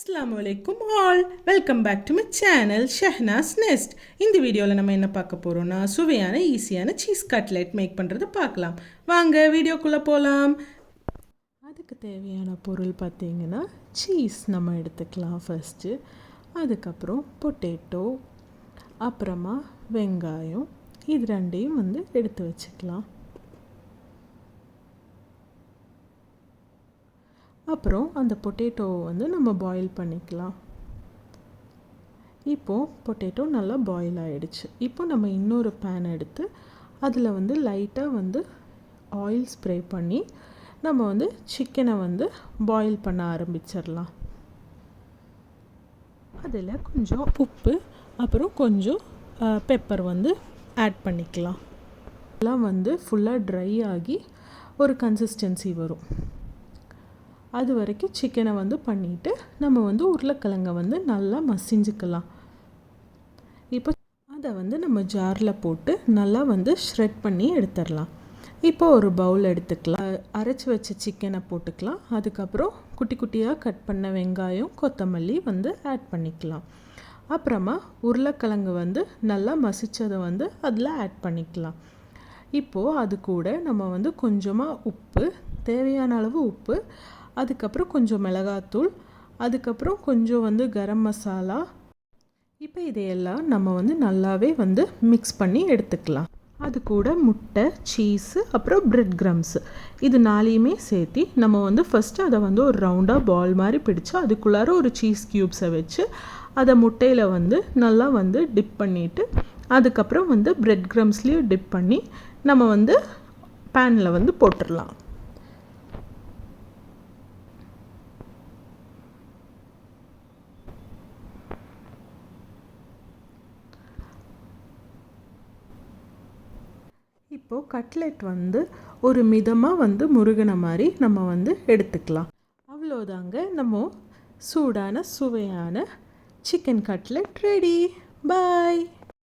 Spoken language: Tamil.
அஸ்ஸலாமு அலைக்கும் all welcome back to my channel Shahnaz Nest. இந்த வீடியோவில் நம்ம என்ன பார்க்க போகிறோம்னா சுவையான ஈஸியான சீஸ் கட்லெட் மேக் பண்ணுறது பார்க்கலாம். வாங்க வீடியோக்குள்ளே போகலாம். அதுக்கு தேவையான பொருள் பார்த்திங்கன்னா சீஸ் நம்ம எடுத்துக்கலாம் ஃபஸ்ட்டு, அதுக்கப்புறம் பொட்டேட்டோ, அப்புறமா வெங்காயம், இது ரெண்டையும் எடுத்து வச்சுக்கலாம். அப்புறம் அந்த பொட்டேட்டோவை நம்ம பாயில் பண்ணிக்கலாம். இப்போது பொட்டேட்டோ நல்லா பாயில் ஆகிடுச்சு. இப்போ நம்ம இன்னொரு பேன் எடுத்து அதில் லைட்டாக ஆயில் ஸ்ப்ரே பண்ணி நம்ம சிக்கனை பாயில் பண்ண ஆரம்பிச்சிடலாம். அதில் கொஞ்சம் உப்பு அப்புறம் கொஞ்சம் பெப்பர் ஆட் பண்ணிக்கலாம். எல்லாம் ஃபுல்லாக ட்ரை ஆகி ஒரு கன்சிஸ்டன்சி வரும். அது வரைக்கும் சிக்கனை பண்ணிவிட்டு நம்ம உருளைக்கிழங்கை நல்லா மசிஞ்சுக்கலாம். இப்போ அதை நம்ம ஜாரில் போட்டு நல்லா ஷ்ரெட் பண்ணி எடுத்துடலாம். இப்போ ஒரு பவுல் எடுத்துக்கலாம். அரைச்சி வச்ச சிக்கனை போட்டுக்கலாம். அதுக்கப்புறம் குட்டி குட்டியாக கட் பண்ண வெங்காயம், கொத்தமல்லி ஆட் பண்ணிக்கலாம். அப்புறமா உருளைக்கிழங்கு நல்லா மசித்ததை அதில் ஆட் பண்ணிக்கலாம். இப்போது அது கூட நம்ம கொஞ்சமாக உப்பு, தேவையான அளவு உப்பு, அதுக்கப்புறம் கொஞ்சம் மிளகாத்தூள், அதுக்கப்புறம் கொஞ்சம் கரம் மசாலா. இப்போ இதையெல்லாம் நம்ம நல்லாவே மிக்ஸ் பண்ணி எடுத்துக்கலாம். அது கூட முட்டை, சீஸு, அப்புறம் பிரெட் க்ரம்ஸு, இது நாளையுமே சேர்த்தி நம்ம ஃபஸ்ட்டு அதை ஒரு ரவுண்டாக பால் மாதிரி பிடிச்சி அதுக்குள்ளார ஒரு சீஸ் க்யூப்ஸை வச்சு அதை முட்டையில் நல்லா டிப் பண்ணிவிட்டு அதுக்கப்புறம் பிரெட் க்ரம்ஸ்லேயும் டிப் பண்ணி நம்ம பேனில் போட்டுடலாம். இப்போது கட்லெட் ஒரு மிதமாக முருகின மாதிரி நம்ம எடுத்துக்கலாம். அவ்வளோதாங்க, நம்ம சூடான சுவையான சிக்கன் கட்லெட் ரெடி. பாய்.